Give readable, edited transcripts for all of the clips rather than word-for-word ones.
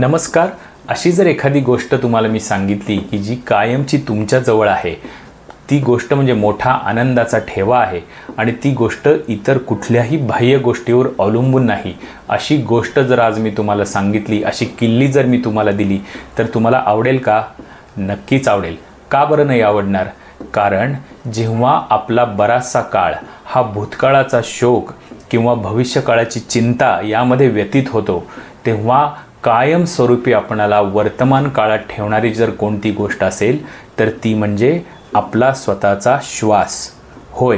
नमस्कार. अशी जर एखादी गोष्ट तुम्हाला मी सांगितली की जी कायमची तुमच्या जवळ आहे, ती गोष्ट म्हणजे मोठा आनंदाचा ठेवा आहे आणि ती गोष्ट इतर कुठल्याही बाह्य गोष्टीवर अवलंबून नाही, अशी गोष्ट जर आज मी तुम्हाला सांगितली, अशी किल्ली जर मी तुम्हाला दिली, तर तुम्हाला आवडेल का? नक्कीच आवडेल. का बरं नाही आवडणार? कारण जेव्हा आपला बराचसा काळ हा भूतकाळाचा शोक किंवा भविष्यकाळाची चिंता यामध्ये व्यतीत होतो, तेव्हा कायमस्वरूपी आपणाला वर्तमान काळात ठेवणारी जर कोणती गोष्ट असेल तर ती म्हणजे आपला स्वतःचा श्वास. होय,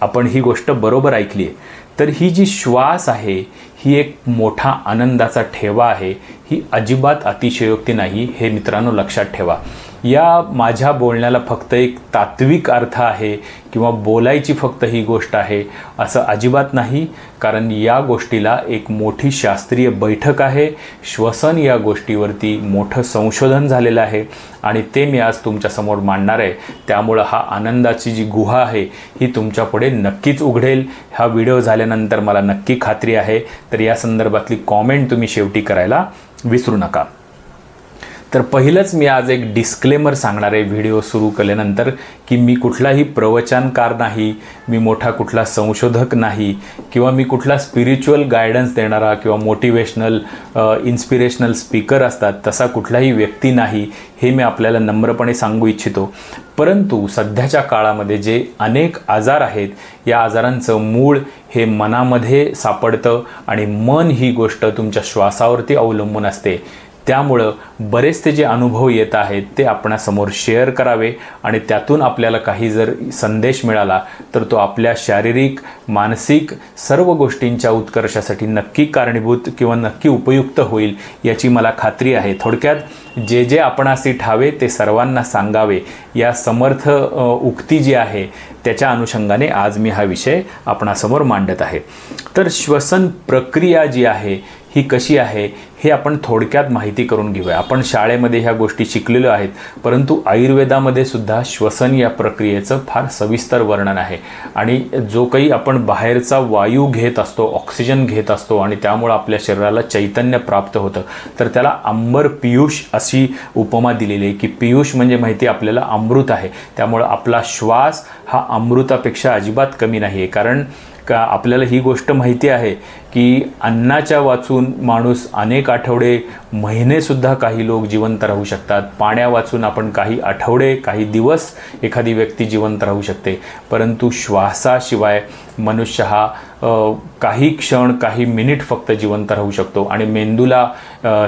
आपण ही गोष्ट बरोबर ऐकली आहे. तर ही जी श्वास आहे ही एक मोठा आनंदाचा ठेवा आहे. ही अजिबात अतिशयोक्ती नाही, हे मित्रांनो लक्षात ठेवा. या माझ्या बोलण्याला फक्त एक तात्विक अर्थ आहे किंवा बोलायची फक्त ही गोष्ट आहे असं अजिबात नाही. कारण या गोष्टीला एक मोठी शास्त्रीय बैठक आहे. श्वसन या गोष्टीवरती मोठं संशोधन झालेलं आहे आणि ते मी आज तुमच्यासमोर मांडणार आहे. त्यामुळं हा आनंदाची जी गुहा आहे ही तुमच्यापुढे नक्कीच उघडेल. हा व्हिडिओ झाल्यानंतर मला नक्की खात्री आहे. तर या संदर्भातली कॉमेंट तुम्ही शेवटी करायला विसरू नका. तर पहिलंच मी आज एक डिस्क्लेमर सांगणार आहे व्हिडिओ सुरू केल्यानंतर की मी कुठलाही प्रवचनकार नाही, मी मोठा कुठला संशोधक नाही किंवा मी कुठला स्पिरिच्युअल गायडन्स देणारा किंवा मोटिवेशनल इन्स्पिरेशनल स्पीकर असतात तसा कुठलाही व्यक्ती नाही, हे मी आपल्याला नम्रपणे सांगू इच्छितो. परंतु सध्याच्या काळामध्ये जे अनेक आजार आहेत, या आजारांचं मूळ हे मनामध्ये सापडतं आणि मन ही गोष्ट तुमच्या श्वासावरती अवलंबून असते. त्यामुळं बरेचसे जे अनुभव येत आहेत ते आपणासमोर शेअर करावे आणि त्यातून आपल्याला काही जर संदेश मिळाला तर तो आपल्या शारीरिक, मानसिक सर्व गोष्टींच्या उत्कर्षासाठी नक्की कारणीभूत किंवा नक्की उपयुक्त होईल याची मला खात्री आहे. थोडक्यात जे जे आपणासी ठावे ते सर्वांना सांगावे, या समर्थ उक्ती जी आहे त्याच्या अनुषंगाने आज मी हा विषय आपणासमोर मांडत आहे. तर श्वसन प्रक्रिया जी आहे ही कशी आहे हे आपण थोडक्यात माहिती करून घेऊया. आपण शाळेमध्ये ह्या गोष्टी शिकलेलो आहेत, परंतु आयुर्वेदामध्ये सुद्धा श्वसन या प्रक्रियेचं फार सविस्तर वर्णन आहे. आणि जो काही आपण बाहेरचा वायू घेत असतो, ऑक्सिजन घेत असतो आणि त्यामुळे आपल्या शरीराला चैतन्य प्राप्त होतं, तर त्याला अंबर पियुष अशी उपमा दिलेली आहे की पियुष म्हणजे माहिती आपल्याला अमृत आहे. त्यामुळं आपला श्वास हा अमृतापेक्षा अजिबात कमी नाही आहे. कारण आपल्याला ही गोष्ट माहिती आहे की अन्नाच्या वाचून माणूस अनेक आठवडे, महिनेसुद्धा काही लोक जिवंत राहू शकतात. पाण्या वाचून आपण काही आठवडे, काही दिवस एखादी व्यक्ती जिवंत राहू शकते. परंतु श्वासाशिवाय मनुष्य हा काही क्षण, काही मिनिट फक्त जिवंत राहू शकतो. आणि मेंदूला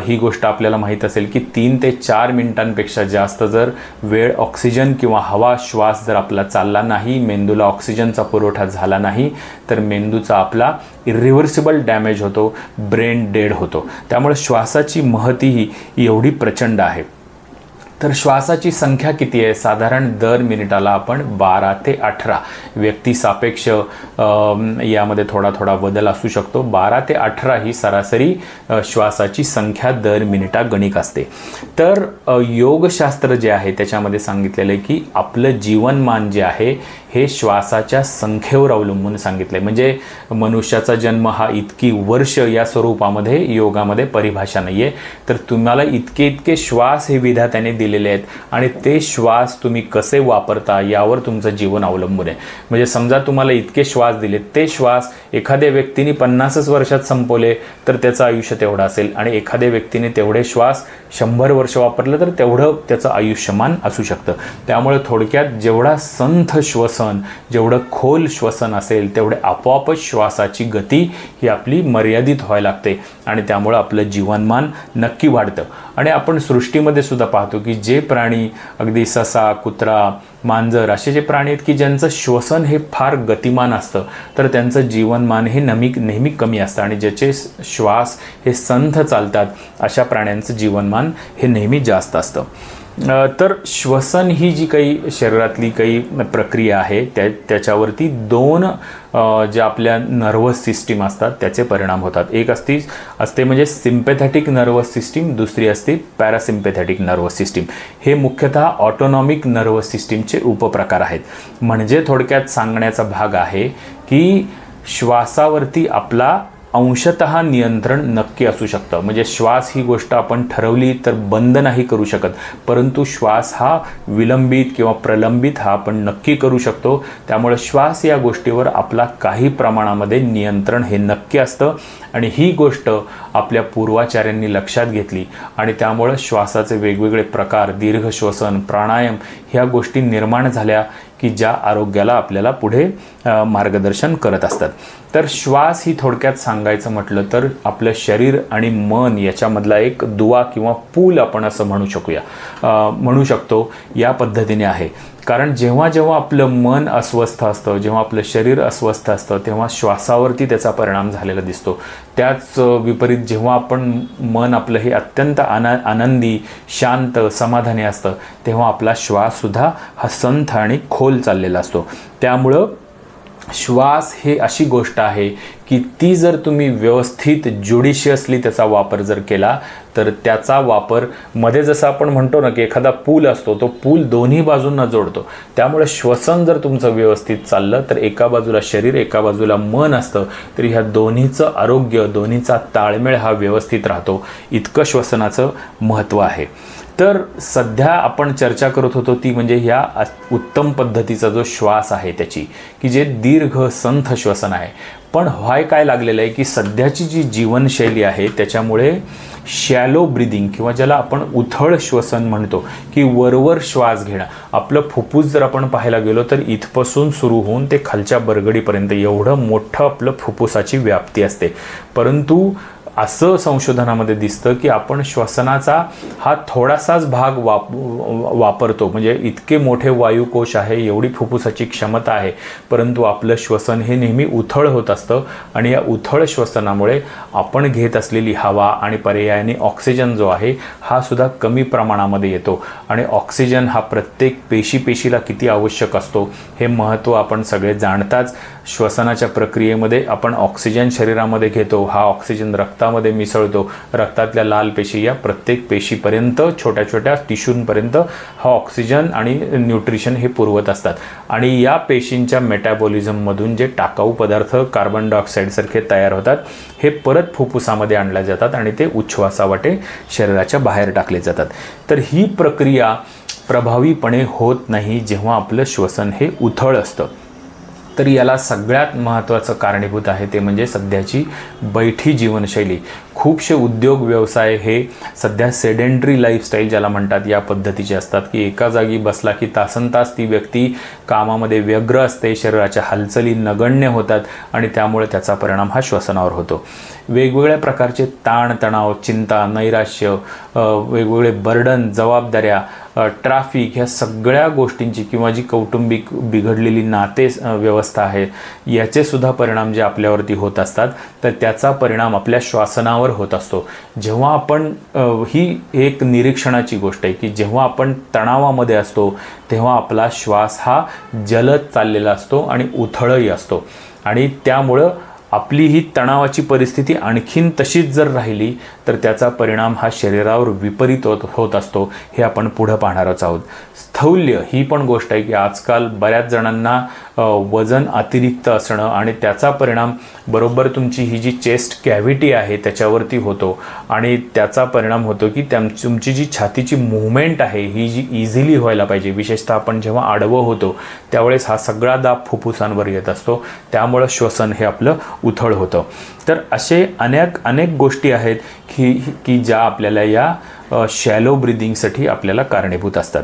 ही गोष्ट आपल्याला माहीत असेल की 3 ते 4 मिनिटांपेक्षा जास्त जर वेळ ऑक्सिजन किंवा हवा श्वास जर आपला चालला नाही, मेंदूला ऑक्सिजनचा पुरवठा झाला नाही, तर मेंदूचा आपला इरिव्हर्सिबल डॅमेज होतो, ब्रेन डेड होतो. त्यामुळे श्वासाची महती ही एवढी प्रचंड आहे. तर श्वासाची संख्या किती आहे? साधारण दर मिनिटाला आपण 12 ते 18, व्यक्ती सापेक्ष यामध्ये थोडा थोडा बदल असू शकतो. 12 ते 18 ही सरासरी श्वासाची संख्या दर मिनिटागणिक असते. तर योगशास्त्र जे आहे त्याच्यामध्ये सांगितलेलं आहे की आपलं जीवनमान जे आहे हे श्वासाच्या संख्येवर अवलंबून सांगितलं आहे. म्हणजे मनुष्याचा जन्म हा इतकी वर्ष या स्वरूपामध्ये योगामध्ये परिभाषा नाही आहे. तर तुम्हाला इतके श्वास हे विधात्याने दिलेले आहेत आणि ते श्वास तुम्ही कसे वापरता यावर तुमचं जीवन अवलंबून आहे. म्हणजे समजा तुम्हाला इतके श्वास दिले, ते श्वास एखाद्या व्यक्तीने 50 वर्षात संपवले तर त्याचं आयुष्य तेवढं असेल आणि एखाद्या व्यक्तीने तेवढे श्वास 100 वर्ष वापरलं तर तेवढं त्याचं आयुष्यमान असू शकतं. त्यामुळे थोडक्यात जेवढा संथ श्वसन, जेवढं खोल श्वसन असेल तेवढे आपोआपच श्वासाची गती ही आपली मर्यादित व्हायला लागते आणि त्यामुळं आपलं जीवनमान नक्की वाढतं. आणि आपण सृष्टीमध्ये सुद्धा पाहतो की जे प्राणी अगदी ससा, कुत्रा, मांजर असे जे प्राणी आहेत की ज्यांचं श्वसन हे फार गतिमान असतं, तर त्यांचं जीवनमान हे नेहमी कमी असतं आणि ज्याचे श्वास हे संथ चालतात अशा प्राण्यांचं जीवनमान हे नेहमी जास्त असतं. तर श्वसन ही जी काही शरीरातली काही प्रक्रिया आहे त्याच्यावरती 2 ज्या आपल्या नर्वस सिस्टीम असतात त्याचे परिणाम होतात. एक असते म्हणजे सिम्पॅथॅटिक नर्वस सिस्टीम, दुसरी असते पॅरासिम्पॅथॅटिक नर्वस सिस्टीम. हे मुख्यतः ऑटोनॉमिक नर्वस सिस्टीमचे उपप्रकार आहेत. म्हणजे थोडक्यात सांगण्याचा भाग आहे की श्वासावरती आपला अंशतः नियंत्रण नक्की असू शकतं. म्हणजे श्वास ही गोष्ट आपण ठरवली तर बंद नाही करू शकत, परंतु श्वास हा विलंबित किंवा प्रलंबित हा आपण नक्की करू शकतो. त्यामुळे श्वास या गोष्टीवर आपला काही प्रमाणामध्ये नियंत्रण हे नक्की असतं आणि ही गोष्ट आपल्या पूर्वाचार्यांनी लक्षात घेतली आणि त्यामुळे श्वासाचे वेगवेगळे प्रकार, दीर्घ श्वसन, प्राणायाम ह्या गोष्टी निर्माण झाल्या की ज्या आरोग्याला आपल्याला पुढे मार्गदर्शन करत असतात. तर श्वास ही थोडक्यात सांगायचं म्हटलं तर आपलं शरीर आणि मन याच्यामधला एक दुवा किंवा पूल आपण असं म्हणू शकतो या पद्धतीने आहे. कारण जेव्हा जेव्हा आपलं मन अस्वस्थ असतं, जेव्हा आपलं शरीर अस्वस्थ असतं, तेव्हा श्वासावरती त्याचा परिणाम झालेला दिसतो. त्याच विपरीत जेव्हा आपण मन आपलं हे अत्यंत आनंदी, शांत, समाधानी असतं, तेव्हा आपला श्वाससुद्धा हा संथ आणि खोल चाललेला असतो. त्यामुळं श्वास हे अशी गोष्ट आहे की ती जर तुम्ही व्यवस्थित ज्युडिशियसली त्याचा वापर जर केला तर त्याचा वापर मध्ये जसं आपण म्हणतो ना की एखादा पूल असतो, तो पूल दोन्ही बाजूंना जोडतो. त्यामुळे श्वसन जर तुमचं व्यवस्थित चाललं तर एका बाजूला शरीर, एका बाजूला मन असतं, तर ह्या दोन्हीचं आरोग्य, दोन्हीचा ताळमेळ हा व्यवस्थित राहतो. इतकं श्वसनाचं महत्त्व आहे. तर सध्या आपण चर्चा करत होतो ती म्हणजे ह्या उत्तम पद्धतीचा जो श्वास आहे त्याची, की जे दीर्घ संथ श्वसन आहे. पण व्हाय काय लागलेलं आहे की सध्याची जी जीवनशैली आहे त्याच्यामुळे शॅलो ब्रिदिंग किंवा ज्याला आपण उथळ श्वसन म्हणतो की वरवर श्वास घेणं, आपलं फुफ्फुस जर आपण पाहायला गेलो तर इथपासून सुरू होऊन ते खालच्या बरगडीपर्यंत एवढं मोठं आपलं फुफ्फुसाची व्याप्ती असते. परंतु असं संशोधनामध्ये दिसतं की आपण श्वसनाचा हा थोडासाच भाग वापरतो. म्हणजे इतके मोठे वायुकोश आहे, एवढी फुफ्फुसाची क्षमता आहे, परंतु आपलं श्वसन हे नेहमी उथळ होत असतं आणि या उथळ श्वसनामुळे आपण घेत असलेली हवा आणि पर्यायाने ऑक्सिजन जो आहे हा सुद्धा कमी प्रमाणामध्ये येतो. आणि ऑक्सिजन हा प्रत्येक पेशीला किती आवश्यक असतो हे महत्त्व आपण सगळे जाणताच. श्वसनाच्या प्रक्रियेमध्ये आपण ऑक्सिजन शरीरामध्ये घेतो, हा ऑक्सिजन रक्तामध्ये मिसळतो, रक्तातल्या लाल पेशी या प्रत्येक पेशीपर्यंत, छोट्या छोट्या टिश्यूंपर्यंत हा ऑक्सिजन आणि न्यूट्रिशन हे पुरवत असतात. आणि या पेशींच्या मेटाबॉलिझममधून जे टाकाऊ पदार्थ कार्बन डायऑक्साईडसारखे तयार होतात हे परत फुफ्फुसामध्ये आणले जातात आणि ते उच्छ्वासावाटे शरीराच्या बाहेर टाकले जातात. तर ही प्रक्रिया प्रभावीपणे होत नाही जेव्हा आपलं श्वसन हे उथळ असतं. तर याला सगळ्यात महत्त्वाचं कारणीभूत आहे ते म्हणजे सध्याची बैठी जीवनशैली. खूपसे उद्योग व्यवसाय हे सध्या सेडेंटरी लाईफस्टाईल ज्याला म्हणतात या पद्धतीचे असतात की एका जागी बसला की तासनतास ती व्यक्ती कामामध्ये व्यग्र असते, शरीराच्या हालचाली नगण्य होतात आणि त्यामुळे त्याचा परिणाम हा श्वसनावर होतो. वेगवेगळ्या प्रकारचे ताणतणाव, चिंता, नैराश्य, वेगवेगळे बर्डन, जबाबदाऱ्या, ट्रॅफिक ह्या सगळ्या गोष्टींची किंवा जी कौटुंबिक बिघडलेली नाते व्यवस्था आहे याचे सुद्धा परिणाम जे आपल्यावरती होत असतात तर त्याचा परिणाम आपल्या श्वासनावर होत असतो. जेव्हा आपण ही एक निरीक्षणाची गोष्ट आहे की जेव्हा आपण तणावामध्ये असतो तेव्हा आपला श्वास हा जलद चाललेला असतो आणि उथळही असतो आणि त्यामुळं आपली ही तणावाची परिस्थिती आणखीन तशीच जर राहिली तर त्याचा परिणाम हा शरीरावर विपरीत होत असतो. हे आपण पुढं पाहणारच आहोत. स्थौल्य ही पण गोष्ट आहे की आजकाल बऱ्याच जणांना वजन अतिरिक्त असणं आणि त्याचा परिणाम बरोबर तुमची ही जी चेस्ट कॅव्हिटी आहे त्याच्यावरती होतो आणि त्याचा परिणाम होतो की तुमची जी छातीची मूव्हमेंट आहे ही जी इझिली व्हायला पाहिजे, विशेषतः आपण जेव्हा आडवं होतो त्यावेळेस हा सगळा दाब फुफ्फुसांवर येत असतो, त्यामुळं श्वसन हे आपलं उथळ होतं. तर असे अनेक गोष्टी आहेत की ज्या आपल्याला या शॅलो ब्रिदिंगसाठी आपल्याला कारणीभूत असतात.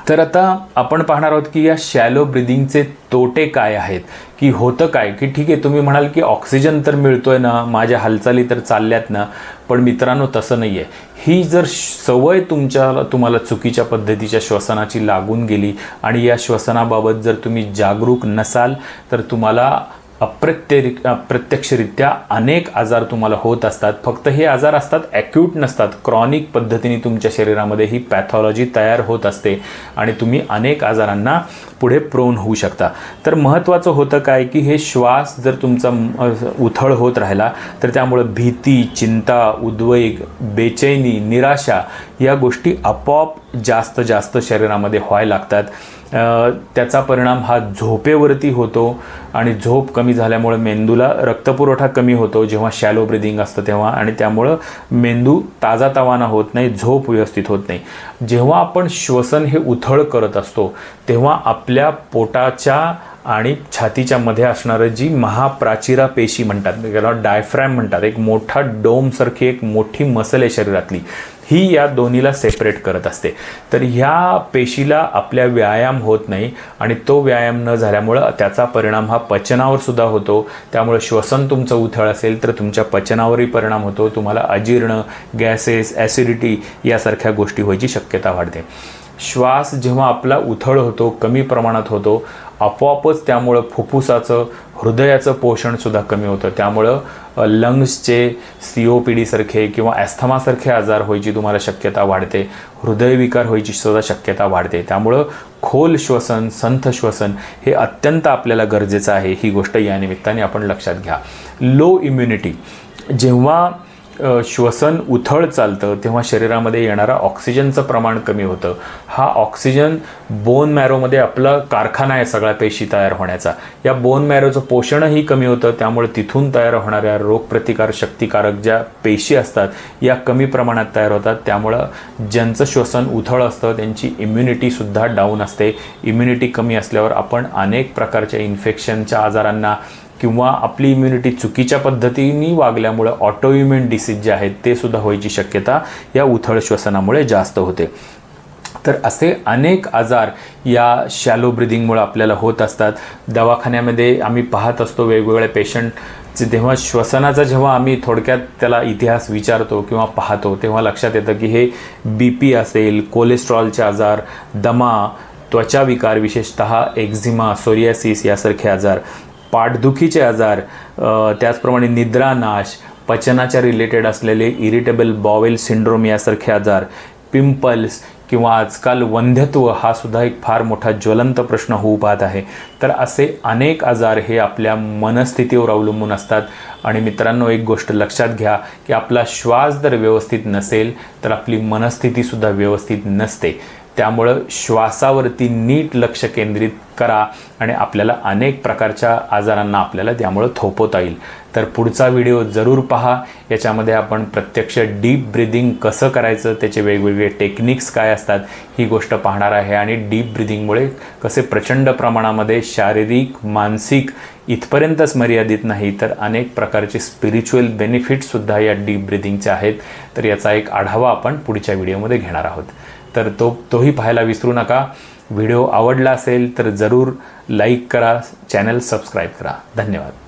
तर आता आपण पाहणार आहोत की या शॅलो ब्रिदिंगचे तोटे काय आहेत, की होतं काय की ठीक आहे तुम्ही म्हणाल की ऑक्सिजन तर मिळतोय ना, माझ्या हालचाली तर चालल्यात ना, पण मित्रांनो तसं नाही आहे. ही जर सवय तुम्हाला चुकीच्या पद्धतीच्या श्वसनाची लागून गेली आणि या श्वसनाबाबत जर तुम्ही जागरूक नसाल तर तुम्हाला अप्रत्यक्षरित्या अनेक आजार तुम्हाला होत असतात. फक्त हे आजार असतात ॲक्यूट नसतात, क्रॉनिक पद्धतीने तुमच्या शरीरामध्ये ही पॅथॉलॉजी तयार होत असते आणि तुम्ही अनेक आजारांना पुढे प्रोन होऊ शकता। तर महत्त्वाचं होतं काय की हे श्वास जर तुमचा उथळ होत राहिला तर त्यामुळं भीती, चिंता, उद्वेग, बेचैनी, निराशा या गोष्टी आपोआप जास्त शरीरामध्ये व्हायला लागतात। त्याचा परिणाम हा झोपेवरती होतो आणि झोप कमी झाल्यामुळे मेंदूला रक्तपुरवठा कमी होतो जेव्हा शॅलो ब्रीदिंग असतं तेव्हा, आणि त्यामुळं मेंदू ताजातवाना होत नाही, झोप व्यवस्थित होत नाही। जेव्हा आपण श्वसन हे उथळ करत असतो तेव्हा आपल्या पोटाच्या आणि छातीच्या मध्ये असणारं जी महाप्राचीरा पेशी म्हणतात, त्याला डायफ्रॅम म्हणतात, एक मोठा डोमसारखी एक मोठी मसल आहे शरीरातली, ही या दोन्हीला सेपरेट करत असते। तर ह्या पेशीला आपल्या व्यायाम होत नाही आणि तो व्यायाम न झाल्यामुळं त्याचा परिणाम हा पचनावर सुद्धा होतो। त्यामुळे श्वसन तुमचं उथळ असेल तर तुमच्या पचनावरही परिणाम होतो, तुम्हाला अजीर्ण, गॅसेस, ॲसिडिटी यासारख्या गोष्टी व्हायची शक्यता वाढते। श्वास जेव्हा आपला उथळ होतो, कमी प्रमाणात होतो, आपोआपच त्यामुळं फुफ्फुसाचं, हृदयाचं पोषणसुद्धा कमी होतं, त्यामुळं लंग्सचे COPD सारखे किंवा ॲस्थमासारखे आजार व्हायची तुम्हाला शक्यता वाढते, हृदयविकार व्हायची सुद्धा शक्यता वाढते। त्यामुळं खोल श्वसन, संथ श्वसन हे अत्यंत आपल्याला गरजेचं आहे, ही गोष्ट या निमित्ताने आपण लक्षात घ्या। लो इम्युनिटी, जेव्हा श्वसन उथळ चालतं तेव्हा शरीरामध्ये येणारा ऑक्सिजनचं प्रमाण कमी होतं। हा ऑक्सिजन बोन मॅरोमध्ये आपला कारखाना आहे सगळ्या पेशी तयार होण्याचा, या बोन मॅरोचं पोषणही कमी होतं, त्यामुळे तिथून तयार होणाऱ्या रोगप्रतिकार शक्तिकारक ज्या पेशी असतात या कमी प्रमाणात तयार होतात। त्यामुळं ज्यांचं श्वसन उथळ असतं त्यांची इम्युनिटीसुद्धा डाऊन असते। इम्युनिटी कमी असल्यावर आपण अनेक प्रकारच्या इन्फेक्शनच्या आजारांना किंवा आपली इम्युनिटी चुकीच्या पद्धतीने वागल्यामुळे ऑटोइम्युन डिसीज जे आहेत ते सुद्धा व्हायची शक्यता या उथळ श्वसनामुळे जास्त होते। तर असे अनेक आजार या शॅलो ब्रीदिंगमुळे आपल्याला होत असतात। दवाखान्यामध्ये आम्ही पाहत असतो वेगवेगळे पेशंटचे, तेव्हा श्वसनाचा जेव्हा आम्ही थोडक्यात त्याला इतिहास विचारतो किंवा पाहतो तेव्हा लक्षात येतं की हे BP असेल, कोलेस्ट्रॉलचे आजार, दमा, त्वचा विकार, विशेषतः एक्झिमा, सोरियासिस यासारखे आजार, पाठदुखीचे आजार, त्याचप्रमाणे निद्रानाश, पचनाच्या रिलेटेड असलेले इरिटेबल बॉवेल सिंड्रोम यासारखे आजार, पिंपल्स किंवा आजकाल वंध्यत्व हा सुद्धा एक फार मोठा ज्वलंत प्रश्न होऊ पाहत आहे। तर असे अनेक आजार हे आपल्या मनस्थितीवर अवलंबून असतात। आणि मित्रांनो, एक गोष्ट लक्षात घ्या की आपला श्वास जर व्यवस्थित नसेल तर आपली मनस्थितीसुद्धा व्यवस्थित नसते। त्यामुळं श्वासावरती नीट लक्ष केंद्रित करा आणि आपल्याला अनेक प्रकारच्या आजारांना आपल्याला त्यामुळं थोपवता येईल। तर पुढचा व्हिडिओ जरूर पहा, याच्यामध्ये आपण प्रत्यक्ष डीप ब्रीदिंग कसं करायचं, त्याचे वेगवेगळे टेक्निक्स काय असतात ही गोष्ट पाहणार आहे आणि डीप ब्रीदिंगमुळे कसे प्रचंड प्रमाणामध्ये शारीरिक, मानसिक इथपर्यंतच मर्यादित नाही तर अनेक प्रकारचे स्पिरिच्युअल बेनिफिट्ससुद्धा या डीप ब्रीदिंगचे आहेत। तर याचा एक आढावा आपण पुढच्या व्हिडिओमध्ये घेणार आहोत, तर तोही पाहायला विसरू नका। व्हिडिओ आवडला असेल तर जरूर लाईक करा, चॅनल सबस्क्राईब करा। धन्यवाद।